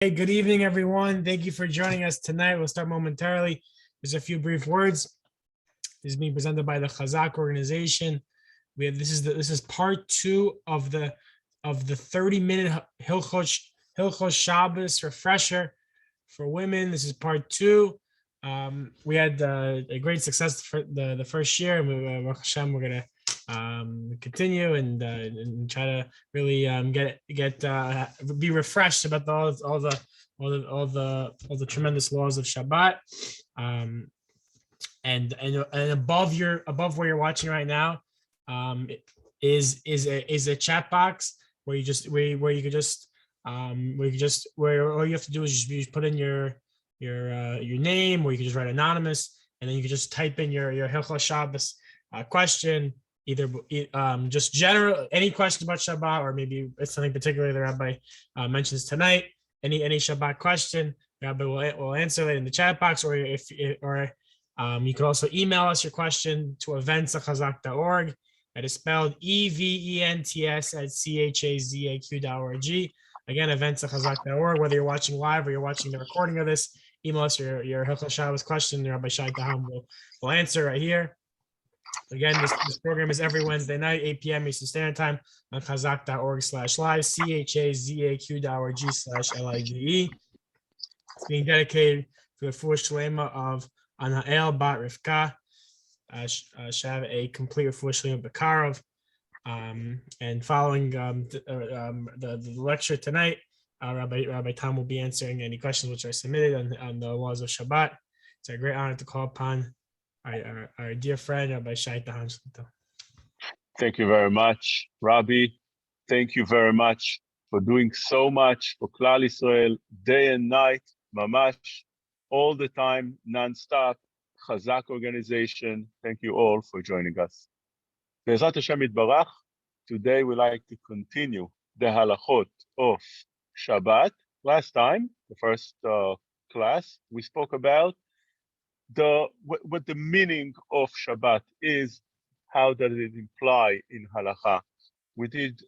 Hey, good evening, everyone. Thank you for joining us tonight. We'll start momentarily. There's a few brief words. This is being presented by the Chazak organization. This is part two of the 30-minute Hilchot Shabbos refresher for women. This is part two. We had a great success for the first year, and we're gonna continue and try to really be refreshed about all the tremendous laws of Shabbat. And above where you're watching right now is a chat box where you all you have to do is just put in your name, or you can just write anonymous, and then you can just type in your Hilchot Shabbos question, either just general, any question about Shabbat, or maybe it's something particular the Rabbi mentions tonight. Any Shabbat question, the Rabbi will answer it in the chat box, or you can also email us your question to events@chazak.org. That is spelled events@chazaq.org. Again, events@chazak.org. Whether you're watching live or you're watching the recording of this, email us your Hilchot Shabbos question. Rabbi Shay Tahan will answer right here. Again, this program is every Wednesday night, 8 p.m. Eastern Standard Time on chazak.org/live, chazaq.org/live. It's being dedicated to the full shlema of Anael Bat Rivka. Have a complete refuah shlema Bekarov. And following the lecture tonight, Rabbi Tom will be answering any questions which are submitted on the laws of Shabbat. It's a great honor to call upon our dear friend, Rabbi Shay Tahan. Thank you very much, Rabbi. Thank you very much for doing so much for Klal Israel, day and night, mamash, all the time, non-stop. Chazak organization. Thank you all for joining us. Be'ezrat Hashem Yitbarach, today we like to continue the halachot of Shabbat. Last time, the first class, we spoke about what the meaning of Shabbat is, how does it imply in halacha. We did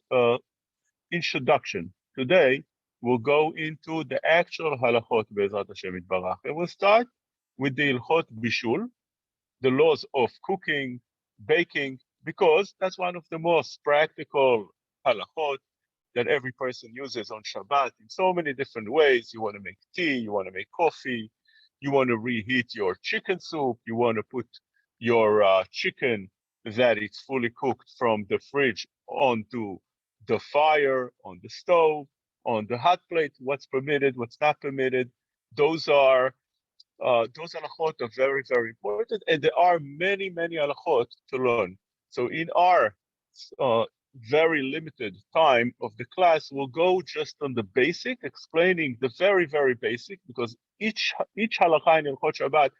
introduction. Today, we'll go into the actual halachot Be'ezrat Hashem Yitbarach. And we'll start with the Hilchot Bishul, the laws of cooking, baking, because that's one of the most practical halachot that every person uses on Shabbat in so many different ways. You want to make tea, you want to make coffee, you want to reheat your chicken soup, you want to put your chicken that it's fully cooked from the fridge onto the fire, on the stove, on the hot plate, what's permitted, what's not permitted. Those halachot are very, very important, and there are many, many halachot to learn. So in our very limited time of the class, we'll go just on the basic, explaining the very, very basic, because each halakha in Hilchot Shabbat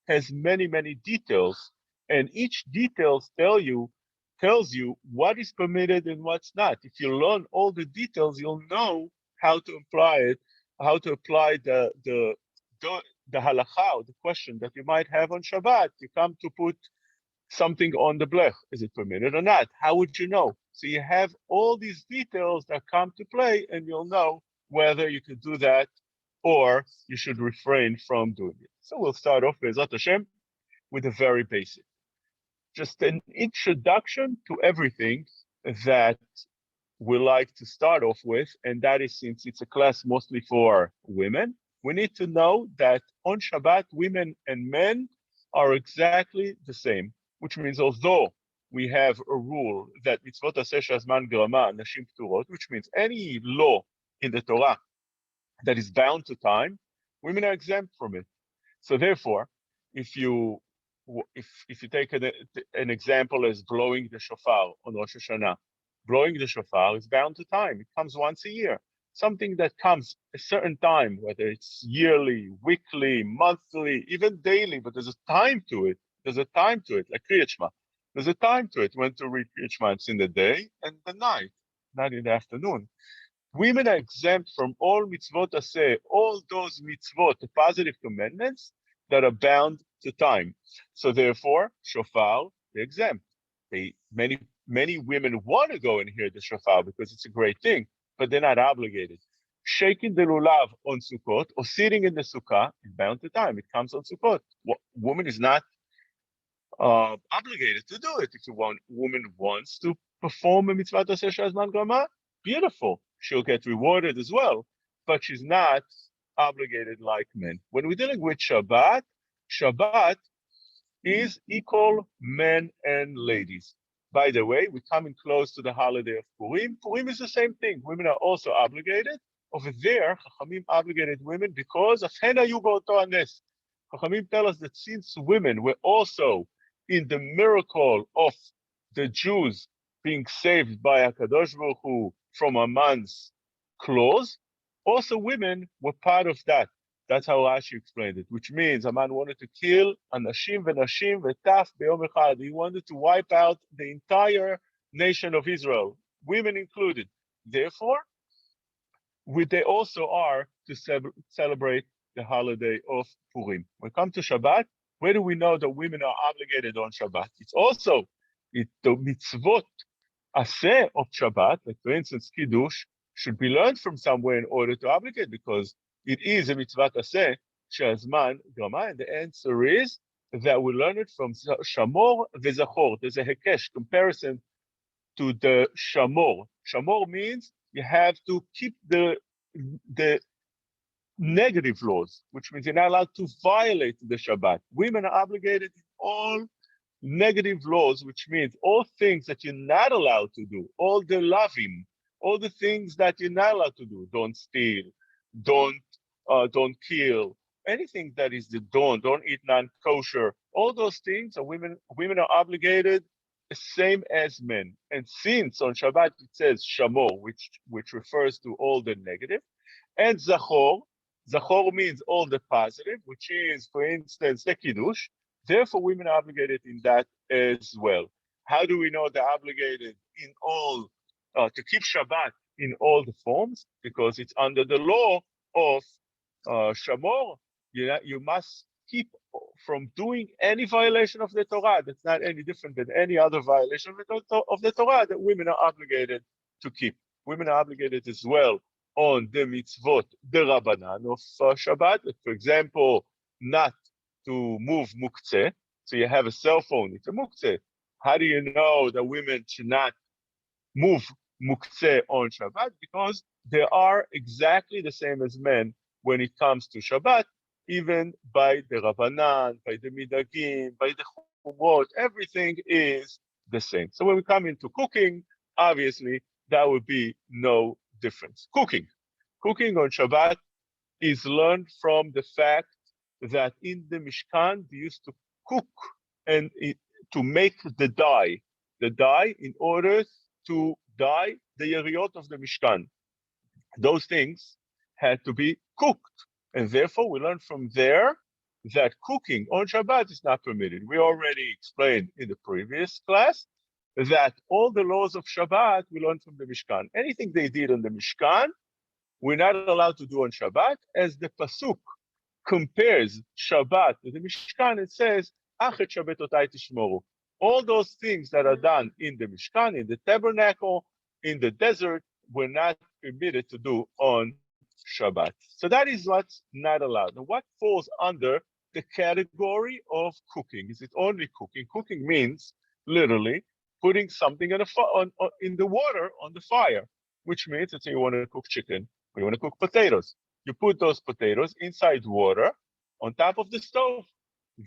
has many, many details, and each details tells you what is permitted and what's not. If you learn all the details, you'll know how to apply it, how to apply the halakha, or the question that you might have on Shabbat. You come to put something on the blech. Is it permitted or not? How would you know? So you have all these details that come to play, and you'll know whether you could do that or you should refrain from doing it. So we'll start off, Be'ezrat Hashem, with the very basic. Just an introduction to everything that we like to start off with, and that is, since it's a class mostly for women, we need to know that on Shabbat, women and men are exactly the same, which means although we have a rule that mitzvot aseh shazman grama nashim pturot, which means any law in the Torah that is bound to time, women are exempt from it. So therefore, if you take an example as blowing the shofar on Rosh Hashanah, blowing the shofar is bound to time. It comes once a year. Something that comes a certain time, whether it's yearly, weekly, monthly, even daily, but there's a time to it. There's a time to it, like Kriyat Shema. There's a time to it when to read Kriyat Shema. It's in the day and the night, not in the afternoon. Women are exempt from all mitzvot aseh, all those mitzvot, the positive commandments that are bound to time. So therefore, shofar, they're exempt. Many women want to go and hear the shofar because it's a great thing, but they're not obligated. shaking the lulav on Sukkot or sitting in the sukkah is bound to time. It comes on Sukkot. Woman is not obligated to do it. If woman wants to perform a mitzvah aseh shazman grama, beautiful. She'll get rewarded as well, but she's not obligated like men. When we're dealing with Shabbat, Shabbat is equal men and ladies. By the way, we're coming close to the holiday of Purim. Purim is the same thing. Women are also obligated. Over there, Chachamim obligated women because of Hena Yugo Toanes. Chachamim tell us that since women were also in the miracle of the Jews being saved by HaKadosh Baruch Hu from Aman's claws, also women were part of that. That's how Rashi explained it, which means Aman wanted to kill Anashim v'Nashim v'Taf be'Yom Echad. He wanted to wipe out the entire nation of Israel, women included. Therefore, they also are to celebrate the holiday of Purim. When it comes to Shabbat, where do we know that women are obligated on Shabbat? It's also the mitzvot aseh of Shabbat, like for instance, Kiddush, should be learned from somewhere in order to obligate, because it is a mitzvah aseh shazman grama, and the answer is that we learn it from Shamor v'Zachor. There's a hekesh comparison to the Shamor. Shamor means you have to keep the negative laws, which means you're not allowed to violate the Shabbat. Women are obligated in all negative laws, which means all things that you're not allowed to do, all the lavim, all the things that you're not allowed to do. Don't steal, don't kill, anything that is the don't eat non-kosher. All those things are women are obligated the same as men. And since on Shabbat it says Shamor, which refers to all the negative, and Zachor means all the positive, which is, for instance, the Kiddush. Therefore, women are obligated in that as well. How do we know they're obligated in all, to keep Shabbat in all the forms? Because it's under the law of Shamor. You must keep from doing any violation of the Torah. That's not any different than any other violation of the Torah that women are obligated to keep. Women are obligated as well on the mitzvot, the Rabbanan of Shabbat. For example, not to move muktzeh. So you have a cell phone, it's a muktzeh. How do you know that women should not move muktzeh on Shabbat? Because they are exactly the same as men when it comes to Shabbat, even by the Rabbanan, by the Midagim, by the Chumot, everything is the same. So when we come into cooking, obviously, that would be no difference. Cooking on Shabbat is learned from the fact that in the Mishkan, they used to cook and to make the dye in order to dye the yeriot of the Mishkan. Those things had to be cooked. And therefore, we learn from there that cooking on Shabbat is not permitted. We already explained in the previous class that all the laws of Shabbat we learn from the Mishkan. Anything they did on the Mishkan, we're not allowed to do on Shabbat. As the Pasuk compares Shabbat to the Mishkan, it says, Achet Shabbatotai Tishmoru. All those things that are done in the Mishkan, in the tabernacle, in the desert, were not permitted to do on Shabbat. So that is what's not allowed. Now, what falls under the category of cooking? Is it only cooking? Cooking means literally putting something in the water on the fire, which means that you want to cook chicken or you want to cook potatoes. You put those potatoes inside water on top of the stove.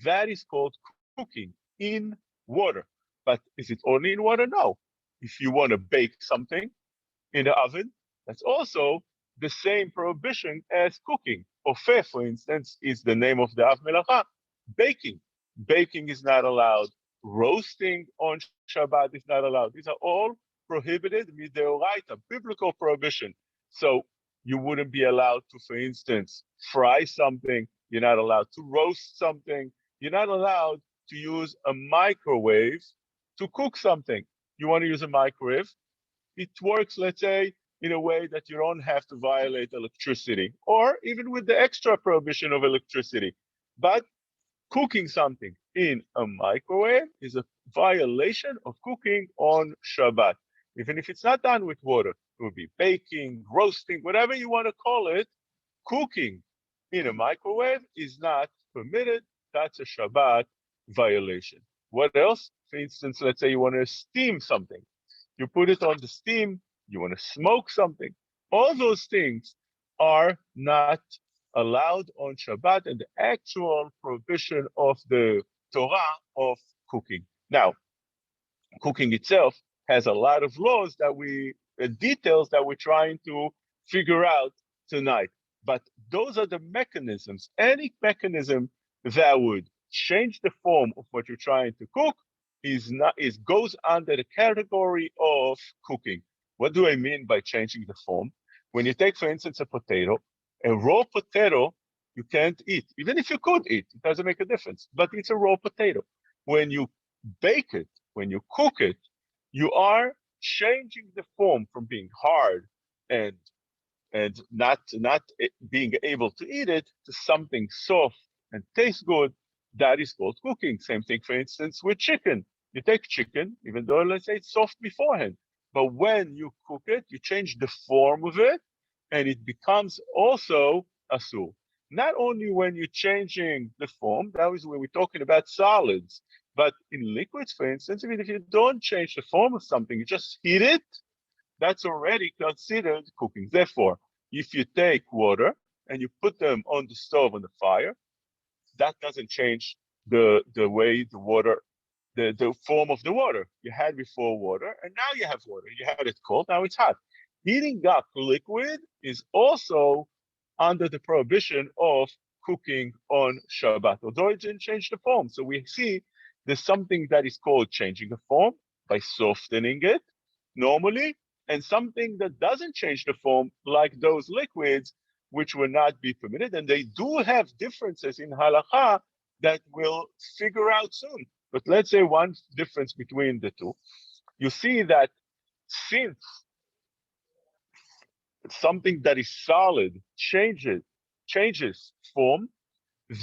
That is called cooking in water. But is it only in water? No. If you want to bake something in the oven, that's also the same prohibition as cooking. Ofeh, for instance, is the name of the Av Melacha. Baking. Baking is not allowed. Roasting on Shabbat is not allowed. These are all prohibited mideoraita, biblical prohibition. So you wouldn't be allowed to, for instance, fry something. You're not allowed to roast something. You're not allowed to use a microwave to cook something. You want to use a microwave? It works, let's say, in a way that you don't have to violate electricity, or even with the extra prohibition of electricity. But cooking something in a microwave is a violation of cooking on Shabbat, even if it's not done with water. It would be baking, roasting, whatever you want to call it. Cooking in a microwave is not permitted. That's a Shabbat violation. What else? For instance, let's say you want to steam something. You put it on the steam, you want to smoke something. All those things are not allowed on Shabbat and the actual prohibition of the Torah of cooking. Now, cooking itself has a lot of laws that details that we're trying to figure out tonight. But those are the mechanisms. Any mechanism that would change the form of what you're trying to cook goes under the category of cooking. What do I mean by changing the form? When you take, for instance, a raw potato, you can't eat. Even if you could eat, it doesn't make a difference. But it's a raw potato. When you bake it, when you cook it, you are changing the form from being hard and not being able to eat it to something soft and tastes good. That is called cooking. Same thing, for instance, with chicken. You take chicken, even though let's say it's soft beforehand, but when you cook it, you change the form of it, and it becomes also asur. Not only when you're changing the form, that is when we're talking about solids, but in liquids, for instance, even if you don't change the form of something, you just heat it, that's already considered cooking. Therefore, if you take water and you put them on the stove on the fire, that doesn't change the way the water, the form of the water. You had before water, and now you have water. You had it cold, now it's hot. Heating up liquid is also under the prohibition of cooking on Shabbat, although it didn't change the form. So we see there's something that is called changing the form by softening it normally, and something that doesn't change the form, like those liquids, which will not be permitted. And they do have differences in halakha that we'll figure out soon. But let's say one difference between the two. You see that since something that is solid changes form,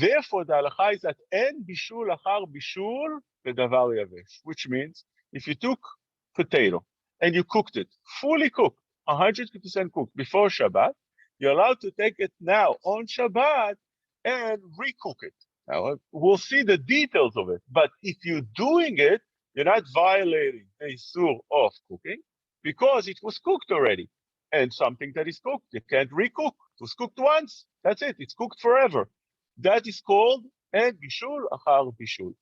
therefore the halakha is that en bishul achar bishul bedavar yavesh, which means if you took potato and you cooked it, fully cooked, 100% cooked before Shabbat, you're allowed to take it now on Shabbat and recook it. Now, we'll see the details of it, but if you're doing it, you're not violating a sur of cooking because it was cooked already. And something that is cooked, you can't recook. It was cooked once. That's it. It's cooked forever. That is called en bishul achar bishul.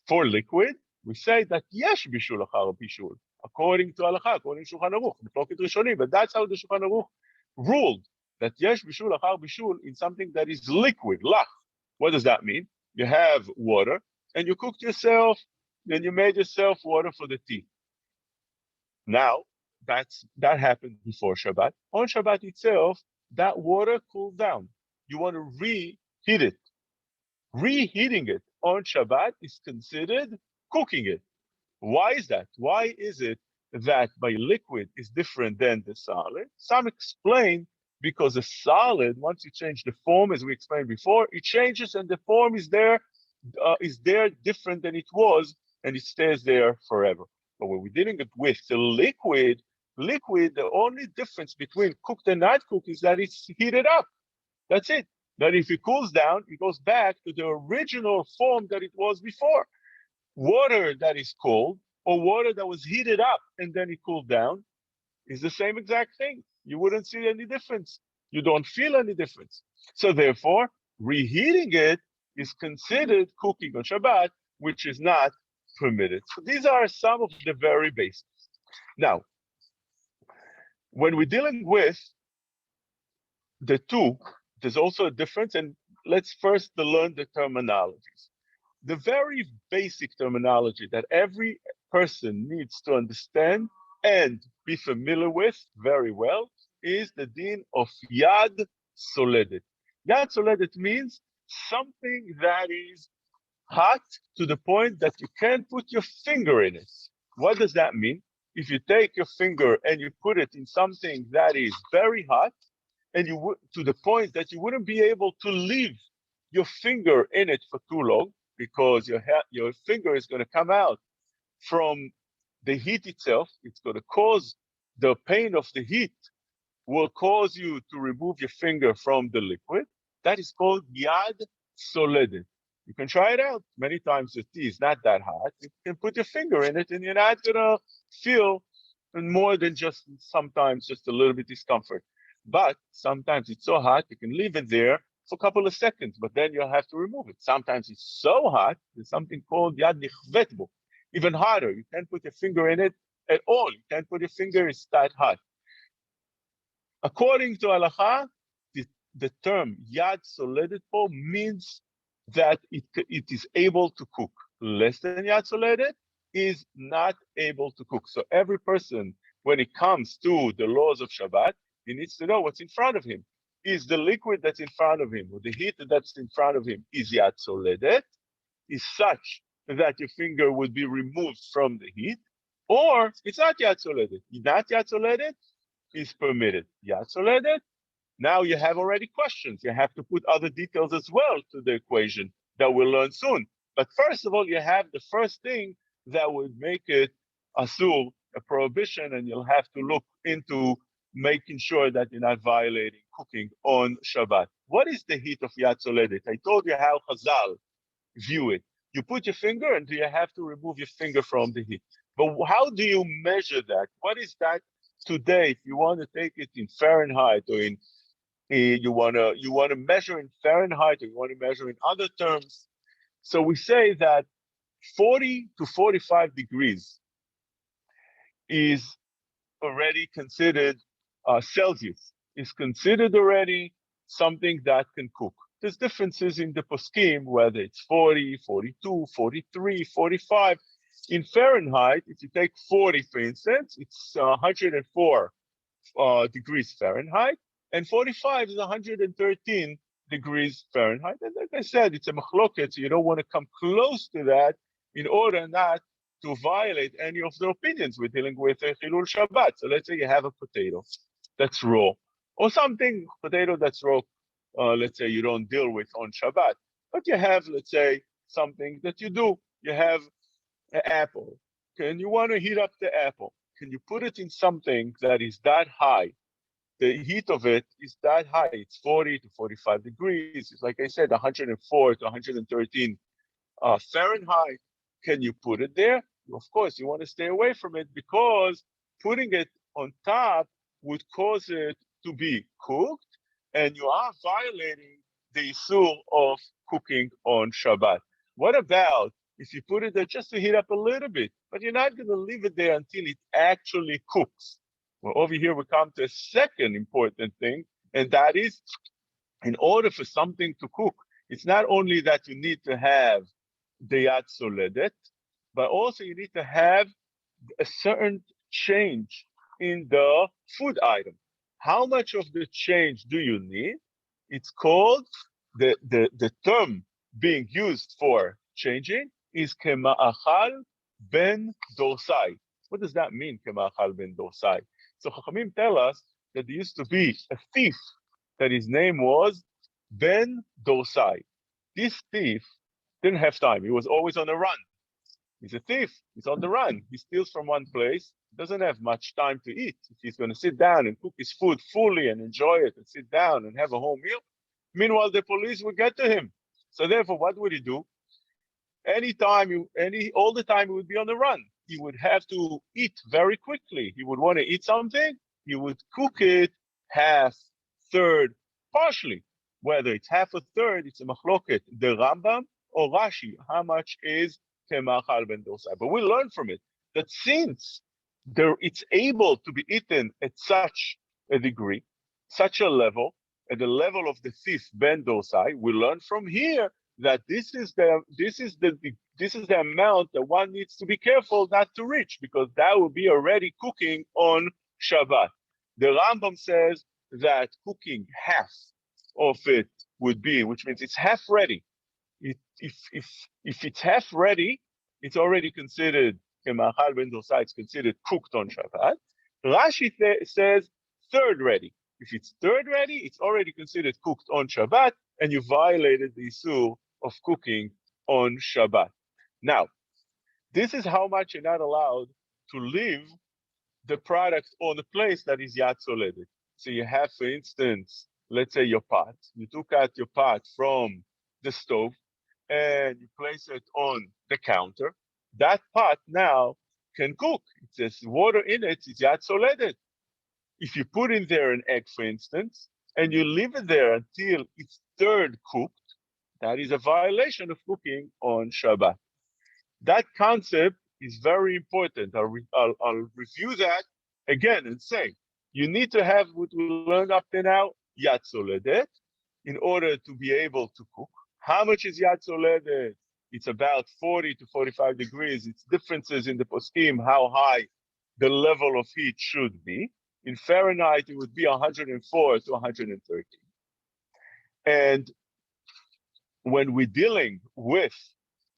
For liquid, we say that yesh bishul achar bishul, according to halakha, according to Shulchan Aruch, but that's how the Shulchan Aruch ruled, that yesh bishul achar bishul in something that is liquid, lach. What does that mean? You have water, and you cooked yourself, and you made yourself water for the tea. Now, that happened before Shabbat. On Shabbat itself, that water cooled down. You want to reheat it. Reheating it on Shabbat is considered cooking it. Why is that? Why is it that by liquid is different than the solid? Some explain because the solid, once you change the form, as we explained before, it changes and the form is there different than it was, and it stays there forever. But when we're dealing with the liquid, the only difference between cooked and not cooked is that it's heated up. That's it. That if it cools down, it goes back to the original form that it was before. Water that is cold or water that was heated up and then it cooled down is the same exact thing. You wouldn't see any difference. You don't feel any difference. So therefore, reheating it is considered cooking on Shabbat, which is not permitted. So these are some of the very basics. Now, when we're dealing with the two, there's also a difference, and let's first learn the terminologies. The very basic terminology that every person needs to understand and be familiar with very well is the din of yad soledet. Yad soledet means something that is hot to the point that you can't put your finger in it. What does that mean? If you take your finger and you put it in something that is very hot, and you would to the point that you wouldn't be able to leave your finger in it for too long, because your finger is going to come out from the heat itself. It's going to cause the pain of the heat will cause you to remove your finger from the liquid. That is called yad soledet. You can try it out. Many times the tea is not that hot. You can put your finger in it and you're not gonna feel more than just sometimes just a little bit discomfort. But sometimes it's so hot, you can leave it there for a couple of seconds, but then you'll have to remove it. Sometimes it's so hot, there's something called yad nichvetbo. Even hotter, you can't put your finger in it at all. You can't put your finger, it's that hot. According to halacha, the term yad soledet means that it is able to cook. Less than yad soledet is not able to cook. So every person, when it comes to the laws of Shabbat, he needs to know what's in front of him. Is the liquid that's in front of him, or the heat that's in front of him, is yad soledet, is such that your finger would be removed from the heat, or it's not yad soledet. Not yad soledet is permitted. Yad soledet, now you have already questions. You have to put other details as well to the equation that we'll learn soon. But first of all, you have the first thing that would make it asur, a prohibition, and you'll have to look into making sure that you're not violating cooking on Shabbat. What is the heat of yad soledet? I told you how Chazal view it. You put your finger and you have to remove your finger from the heat. But how do you measure that? What is that today? If you want to take it in Fahrenheit or in you want to measure in Fahrenheit or you want to measure in other terms. So we say that 40 to 45 degrees is already considered Celsius, is considered already something that can cook. There's differences in the poskim, whether it's 40, 42, 43, 45. In Fahrenheit, if you take 40, for instance, it's 104 degrees Fahrenheit, and 45 is 113 degrees Fahrenheit. And like I said, it's a machloket, so you don't want to come close to that in order not to violate any of their opinions with dealing with a Chilul Shabbat. So let's say you have a potato that's raw, or something, potato that's raw, let's say you don't deal with on Shabbat, but you have, let's say, something that you do. You have an apple, okay, and you want to heat up the apple. Can you put it in something that is that high? The heat of it is that high. It's 40 to 45 degrees. It's like I said, 104 to 113 Fahrenheit. Can you put it there? Of course, you want to stay away from it because putting it on top would cause it to be cooked, and you are violating the issur of cooking on Shabbat. What about if you put it there just to heat up a little bit, but you're not going to leave it there until it actually cooks? Well, over here we come to a second important thing, and that is, in order for something to cook, it's not only that you need to have the yad soledet, but also you need to have a certain change in the food item. How much of the change do you need? It's called, the term being used for changing is kema'achal ben dorsai. What does that mean, kema'achal ben dorsai? So Chachamim tell us that there used to be a thief that his name was Ben Dorsai. This thief didn't have time. He was always on the run. He's a thief. He's on the run. He steals from one place. Doesn't have much time to eat. If he's going to sit down and cook his food fully and enjoy it and sit down and have a whole meal, meanwhile the police will get to him. So therefore, what would he do? All the time he would be on the run. He would have to eat very quickly. He would want to eat something. He would cook it half, third, partially. Whether it's half or third, it's a machloket, the Rambam or Rashi. How much is kemachal ben dorsai? But we learn from it that since it's able to be eaten at such a degree, such a level, at the level of the thief ben dorsai, we learn from here that this is the amount that one needs to be careful not to reach, because that will be already cooking on Shabbat. The Rambam says that cooking half of it would be, which means it's half ready. If it's half ready, it's already considered kemachal ben dorsai. It's considered cooked on Shabbat. Rashi says third ready. If it's third ready, it's already considered cooked on Shabbat, and you violated the issur of cooking on Shabbat. Now, this is how much you're not allowed to leave the product on a place that is yad soledet. So you have, for instance, let's say your pot. You took out your pot from the stove and you place it on the counter. That pot now can cook. There's water in it, it's yad soledet. If you put in there an egg, for instance, and you leave it there until it's third cooked, that is a violation of cooking on Shabbat. That concept is very important. I'll review that again and say, you need to have what we learned up to now, yad soledet, in order to be able to cook. How much is yad soledet? It's about 40 to 45 degrees. It's differences in the poskim, how high the level of heat should be. In Fahrenheit, it would be 104 to 130. And when we're dealing with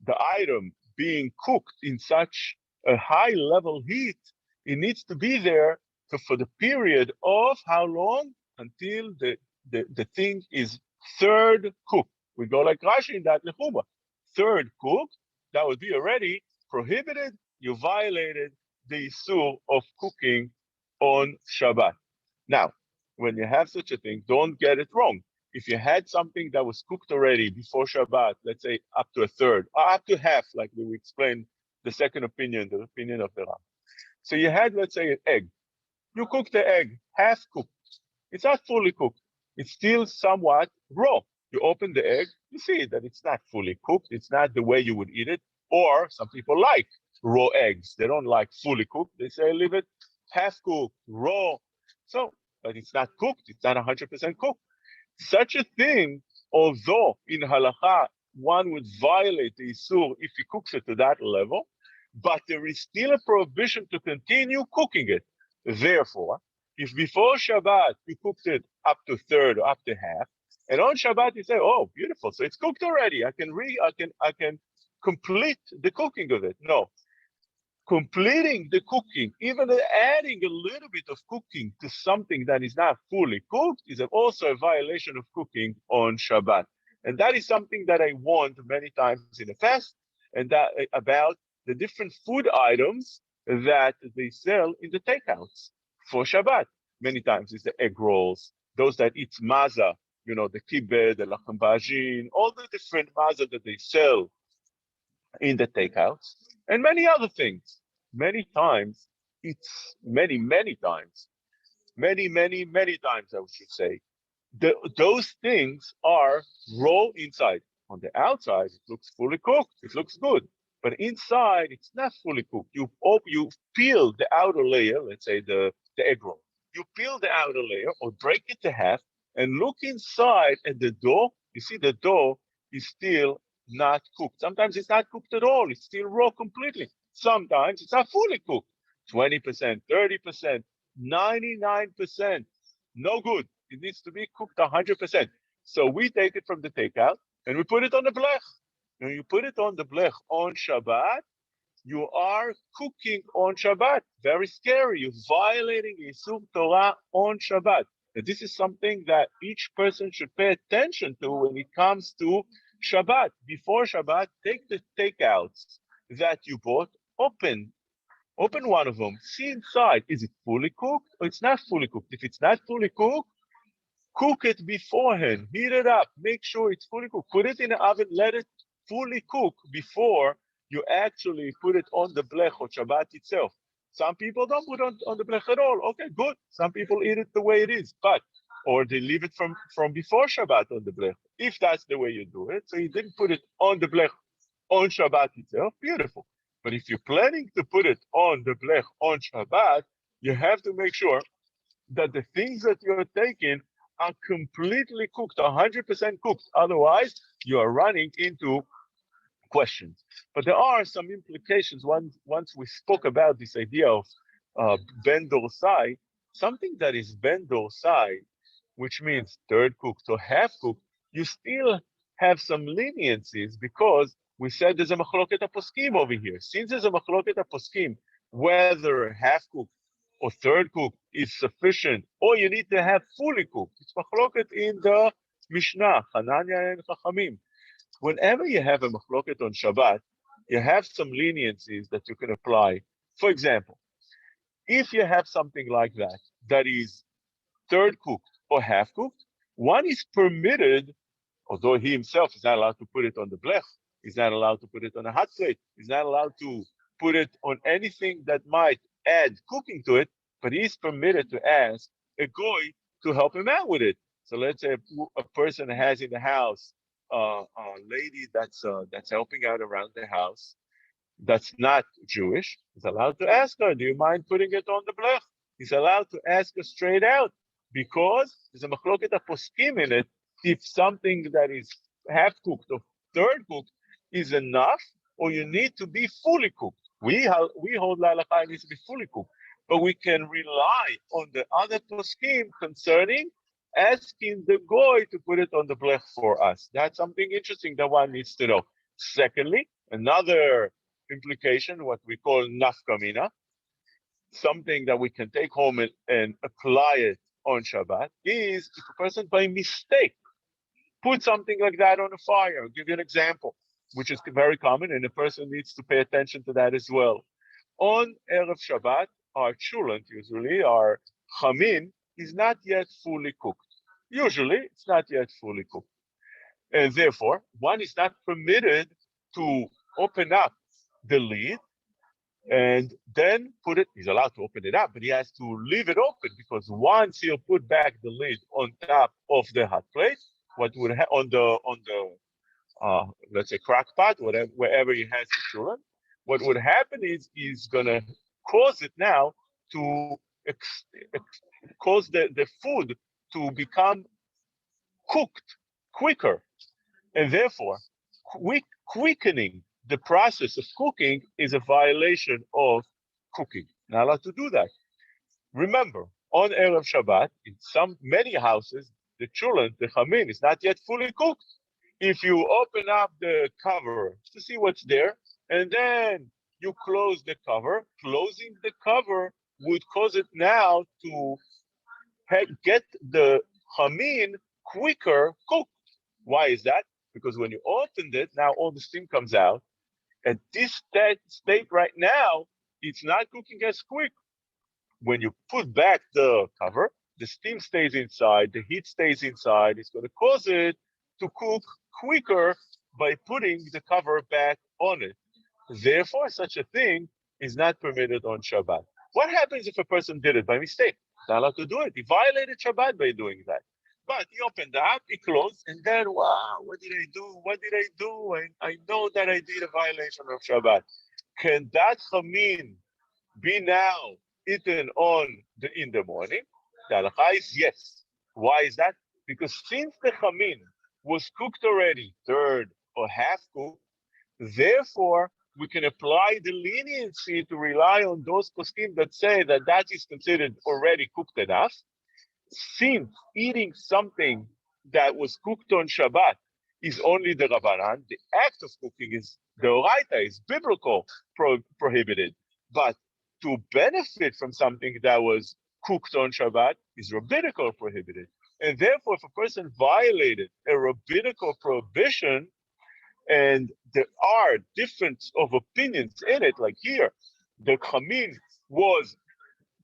the item being cooked in such a high level heat, it needs to be there for the period of how long? Until the thing is third cooked. We go like Rashi in that Lechuma. Third cooked, that would be already prohibited. You violated the issur of cooking on Shabbat. Now, when you have such a thing, don't get it wrong. If you had something that was cooked already before Shabbat, let's say up to a third, or up to half, like we explained the second opinion, the opinion of the Ram. So you had, let's say, an egg. You cooked the egg, half cooked. It's not fully cooked. It's still somewhat raw. You open the egg, you see that it's not fully cooked. It's not the way you would eat it. Or some people like raw eggs. They don't like fully cooked. They say leave it half cooked, raw. So, but it's not cooked. It's not 100% cooked. Such a thing, although in halacha one would violate the issur if he cooks it to that level, but there is still a prohibition to continue cooking it. Therefore, if before Shabbat you cooked it up to third or up to half, and on Shabbat you say, "Oh, beautiful! So it's cooked already. I can complete the cooking of it." No, completing the cooking, even adding a little bit of cooking to something that is not fully cooked, is also a violation of cooking on Shabbat. And that is something that I warned many times in the past, and that about the different food items that they sell in the takeouts for Shabbat. Many times it's the egg rolls, those that eat maza, the kibbeh, the lachem bajin, all the different maza that they sell in the takeouts, and many other things. Many times, it's many times, many times, I should say, those things are raw inside. On the outside, it looks fully cooked, it looks good, but inside, it's not fully cooked. You peel the outer layer, let's say the egg roll. You peel the outer layer or break it to half and look inside at the dough. You see the dough is still not cooked. Sometimes it's not cooked at all. It's still raw completely. Sometimes it's not fully cooked. 20%, 30%, 99%. No good. It needs to be cooked 100%. So we take it from the takeout and we put it on the blech. When you put it on the blech on Shabbat, you are cooking on Shabbat. Very scary. You're violating Issur Torah on Shabbat. And this is something that each person should pay attention to when it comes to Shabbat. Before Shabbat, take the takeouts that you bought, open one of them, see inside, is it fully cooked or it's not fully cooked? If it's not fully cooked, cook it beforehand, heat it up, make sure it's fully cooked. Put it in the oven, let it fully cook before you actually put it on the blech or Shabbat itself. Some people don't put it on the blech at all. Okay, good. Some people eat it the way it is, or they leave it from before Shabbat on the blech. If that's the way you do it, so you didn't put it on the blech on Shabbat itself, beautiful. But if you're planning to put it on the blech on Shabbat, you have to make sure that the things that you're taking are completely cooked, 100% cooked. Otherwise, you are running into questions. But there are some implications. Once we spoke about this idea of ben dorsai, something that is ben dorsai, which means third cooked or half cooked, you still have some leniencies because we said there's a machloket poskim over here. Since there's a machloket poskim, whether half cooked or third cooked is sufficient, or you need to have fully cooked. It's machloket in the Mishnah, Hananya and Chachamim. Whenever you have a machloket on Shabbat, you have some leniencies that you can apply. For example, If you have something like that, that is third cooked or half cooked, one is permitted, although he himself is not allowed to put it on the blech, he's not allowed to put it on a hot plate, he's not allowed to put it on anything that might add cooking to it, but he's permitted to ask a goy to help him out with it. So let's say a person has in the house a lady that's helping out around the house, that's not Jewish, he's allowed to ask her, do you mind putting it on the blech? He's allowed to ask her straight out, because there's a machloket of poskim in it, if something that is half cooked or third cooked is enough, or you need to be fully cooked. We hold la halakha, it needs to be fully cooked, but we can rely on the other poskim concerning asking the goy to put it on the blech for us. That's something interesting that one needs to know. Secondly, another implication, what we call nafkamina, something that we can take home and apply it on Shabbat, is if a person by mistake put something like that on a fire. I'll give you an example, which is very common, and a person needs to pay attention to that as well. On Erev Shabbat, our chulant, usually, our chamin, is not yet fully cooked. Usually, it's not yet fully cooked. And therefore, one is not permitted to open up the lid and then put it, he's allowed to open it up, but he has to leave it open, because once he'll put back the lid on top of the hot plate, what would on the let's say crock pot, whatever, wherever he has the children, what would happen is he's gonna cause it now to cause the food to become cooked quicker, and therefore quickening the process of cooking is a violation of cooking. Not allowed to do that. Remember, on Erev Shabbat, in many houses, the chulant, the chamin, is not yet fully cooked. If you open up the cover to see what's there, and then you close the cover, closing the cover would cause it now to get the chamin quicker cooked. Why is that? Because when you opened it, now all the steam comes out. At this state right now, it's not cooking as quick. When you put back the cover, the steam stays inside, the heat stays inside. It's going to cause it to cook quicker by putting the cover back on it. Therefore, such a thing is not permitted on Shabbat. What happens if a person did it by mistake? He's not allowed to do it. He violated Shabbat by doing that. But he opened up, he closed, and then, wow, what did I do? What did I do? I know that I did a violation of Shabbat. Can that chamin be now eaten in the morning? The halakha is yes. Why is that? Because since the chamin was cooked already, third or half cooked, therefore we can apply the leniency to rely on those poskim that say that that is considered already cooked enough. Since eating something that was cooked on Shabbat is only the Rabbanan, the act of cooking is the Oraita, is biblical prohibited. But to benefit from something that was cooked on Shabbat is rabbinical prohibited. And therefore, if a person violated a rabbinical prohibition, and there are difference of opinions in it, like here, the chamin was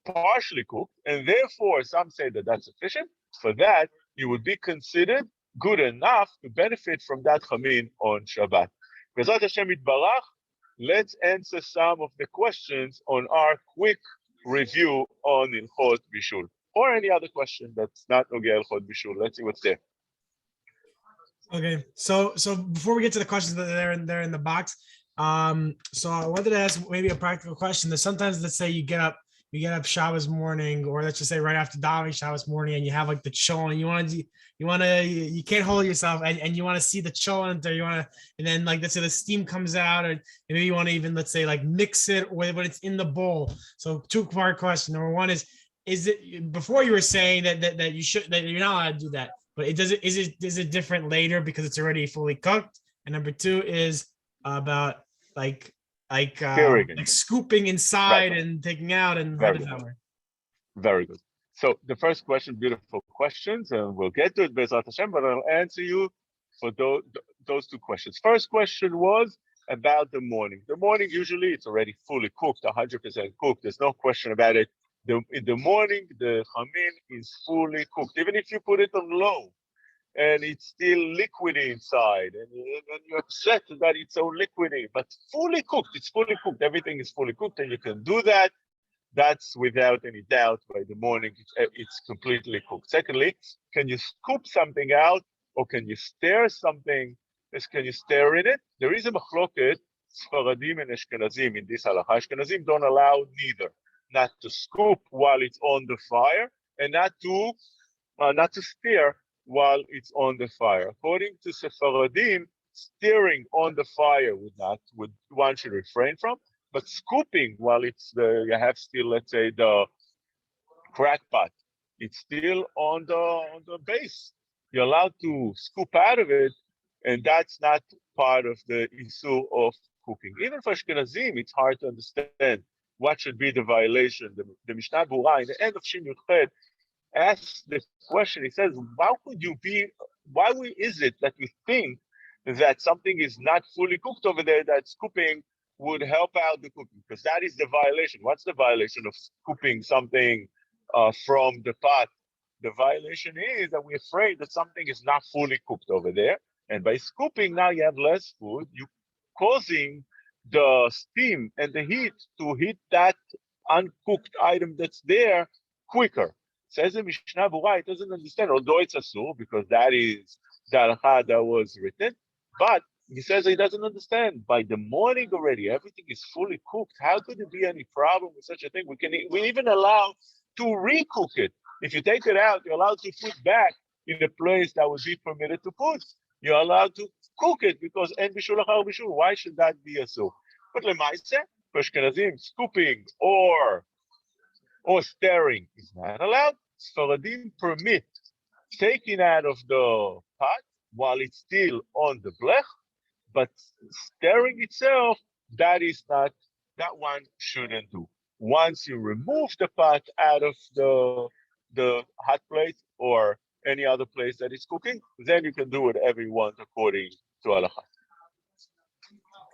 partially cooked, and therefore some say that that's sufficient. For that, you would be considered good enough to benefit from that chamin on Shabbat. B'ezrat Hashem Yitbarach, let's answer some of the questions on our quick review on Hilchot Bishul, or any other question that's not Nogea Hilchot Bishul. Let's see what's there. Okay, so before we get to the questions that are in the box, so I wanted to ask maybe a practical question. That sometimes, let's say you get up Shabbos morning, or let's just say right after davening Shabbos morning, and you have like the cholent. You can't hold yourself, and you want to see the cholent, or and then like let's say the steam comes out, or maybe you want to even let's say like mix it when it's in the bowl. So two-part question. Number one is it before you were saying that you're not allowed to do that, but is it different later because it's already fully cooked? And number two is about like scooping inside and taking out, and how does that work? Very good. So the first question, beautiful questions, and we'll get to it, B'ezrat Hashem, but I'll answer you for those two questions. First question was, about the morning. The morning, usually it's already fully cooked, 100% cooked. There's no question about it. In the morning, the chamin is fully cooked. Even if you put it on low and it's still liquidy inside, and you're upset that it's so liquidy, but fully cooked, it's fully cooked. Everything is fully cooked, and you can do that. That's without any doubt. By the morning, it's completely cooked. Secondly, can you scoop something out, or can you stir something? Can you stir in it? There is a machloket, Sfaradim and Ashkenazim in this halacha. Ashkenazim don't allow neither, not to scoop while it's on the fire, and not to stir while it's on the fire. According to Sephardim, stirring on the fire would one should refrain from. But scooping while you have still, let's say, the crack pot, it's still on the base. You're allowed to scoop out of it, and that's not part of the issue of cooking. Even for Ashkenazim, it's hard to understand what should be the violation. The Mishnah Berurah in the end of Shin Yud asks the question. He says, why is it that you think that something is not fully cooked over there, that scooping would help out the cooking? Because that is the violation. What's the violation of scooping something from the pot? The violation is that we're afraid that something is not fully cooked over there. And by scooping, now you have less food. You're causing the steam and the heat to hit that uncooked item that's there quicker. Says the Mishnah Berurah, it doesn't understand, although it's asur, because that is the halacha that was written. But he says he doesn't understand. By the morning already, everything is fully cooked. How could there be any problem with such a thing? We even allow to recook it. If you take it out, you're allowed to put back in the place that would be permitted to put. You're allowed to cook it because en bishul achar bishul. Why should that be asur? But lemaise, for Ashkenazim, scooping or stirring is not allowed. Sfaradim permit taking out of the pot while it's still on the blech, but stirring itself, that one shouldn't do. Once you remove the pot out of the hot plate or any other place that is cooking, then you can do whatever you want according to halacha.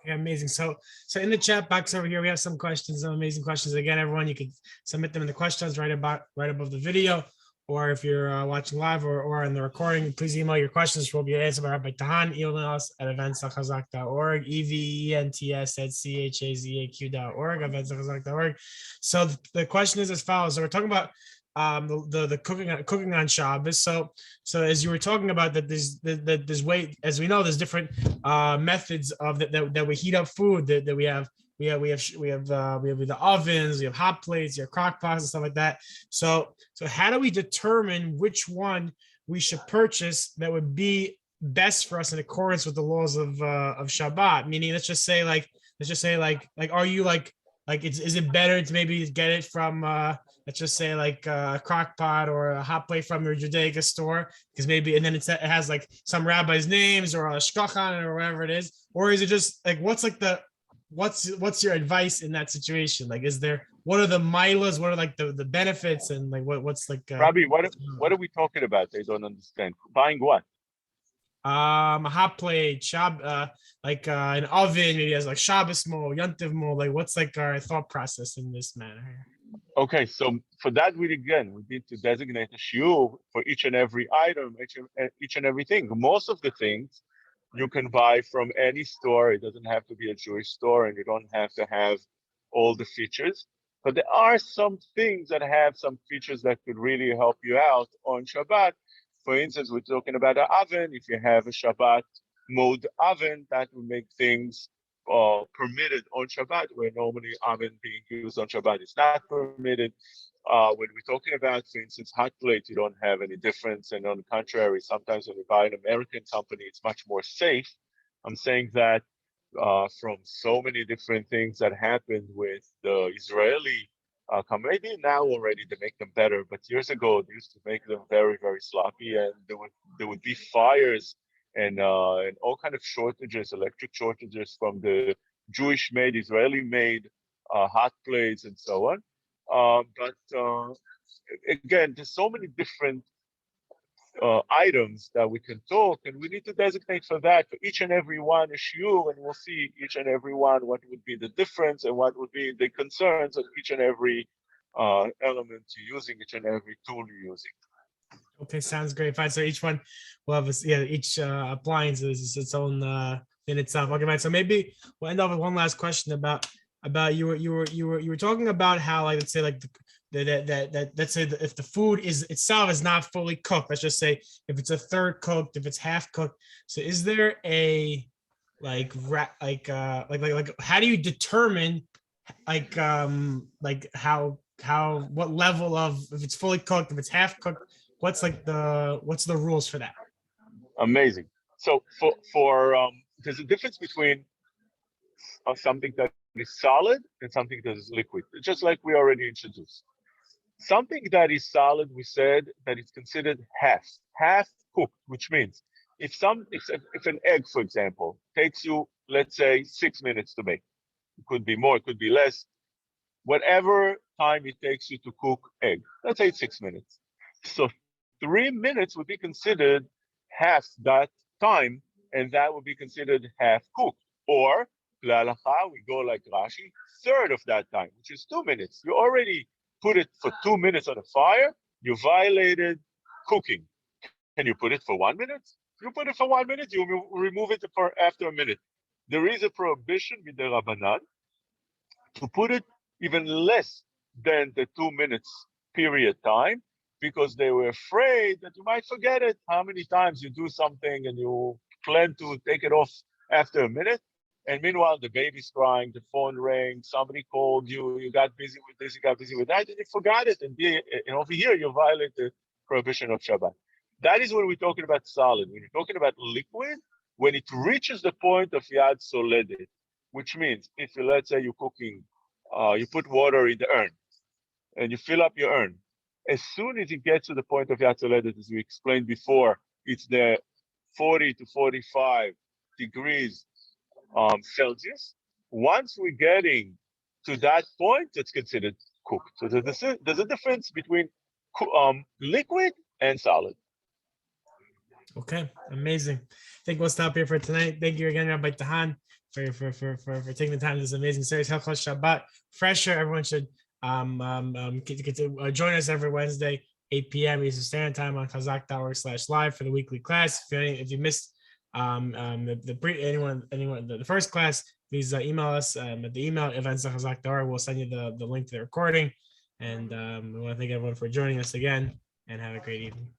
Okay, amazing. So in the chat box over here, we have some questions, some amazing questions. Again, everyone, you can submit them in the questions right above the video, or if you're watching live or in the recording, please email your questions. Will be answered by Rabbi Tahan. Email us at events.chazak.org, events@chazaq.org, events.chazak.org. So the question is as follows. So we're talking about the cooking on Shabbos. So as you were talking about that, there's way, as we know, there's different methods of that we heat up food that we have. We have the ovens, we have hot plates, you have crock pots and stuff like that. So how do we determine which one we should purchase that would be best for us in accordance with the laws of Shabbat? Meaning, let's just say are you is it better to maybe get it from let's just say a crock pot or a hot plate from your Judaica store, because maybe, and then it has like some rabbi's names or a shkach on it or whatever it is, or is it just what's your advice in that situation? What are the milas? What are the benefits, and what's Rabbi, what are we talking about? They don't understand. Buying what? A hot plate, an oven, maybe has Shabbos mode, Yontiv mode. What's our thought process in this matter? Okay, so for that, we need to designate a shiur for each and every item, each and everything. Most of the things you can buy from any store. It doesn't have to be a Jewish store, and you don't have to have all the features. But there are some things that have some features that could really help you out on Shabbat. For instance, we're talking about an oven. If you have a Shabbat mode oven, that will make things permitted on Shabbat, where normally oven being used on Shabbat is not permitted. When we're talking about, for instance, hot plate, you don't have any difference. And on the contrary, sometimes when you buy an American company, it's much more safe. I'm saying that from so many different things that happened with the Israeli maybe now already they make them better, but years ago they used to make them very, very sloppy, and there would be fires and all kind of shortages, electric shortages from the Jewish-made, Israeli-made hot plates and so on. But again, there's so many different items that we can talk, and we need to designate for that for each and every one issue, and we'll see each and every one what would be the difference and what would be the concerns of each and every element you're using, each and every tool you're using. Okay, sounds great. Fine. So each one will have each appliance is its own in itself. Okay, fine. So maybe we'll end off with one last question about you were talking about how, like, let's say, like that let's say that if the food is itself is not fully cooked, let's just say if it's a third cooked, if it's half cooked. So is there a like how do you determine like how what level of, if it's fully cooked, if it's half cooked, what's the rules for that? Amazing. So for there's a difference between something that is solid and something that is liquid, just like we already introduced. Something that is solid, we said that it's considered half cooked, which means if an egg, for example, takes you, let's say, 6 minutes to make, it could be more, it could be less, whatever time it takes you to cook egg, let's say it's 6 minutes. So 3 minutes would be considered half that time, and that would be considered half cooked. Or, l'halacha, we go like Rashi, third of that time, which is 2 minutes. You already put it for 2 minutes on the fire, you violated cooking. Can you put it for 1 minute? You put it for 1 minute, you remove it for after a minute. There is a prohibition with the Rabbanan to put it even less than the 2 minutes period time, because they were afraid that you might forget it. How many times you do something and you plan to take it off after a minute, and meanwhile the baby's crying, the phone rang, somebody called you, you got busy with this, you got busy with that, and you forgot it, and over here you violate the prohibition of Shabbat. That is when we're talking about solid. When you're talking about liquid, when it reaches the point of Yad Soledet, which means if you, let's say you're cooking, you put water in the urn and you fill up your urn. As soon as it gets to the point of Yad Soledet, as we explained before, it's the 40 to 45 degrees Celsius. Once we're getting to that point, it's considered cooked. So there's a difference between liquid and solid. Okay, amazing. I think we'll stop here for tonight. Thank you again, Rabbi Tahan, for taking the time to this amazing series, Hilchot Shabbat. Fresher, everyone should get to join us every Wednesday, 8 p.m. Eastern Standard Time on chazak.org/live for the weekly class. If you missed the first class, please email us at the email events@chazak.org. We'll send you the link to the recording. And we want to thank everyone for joining us again, and have a great evening.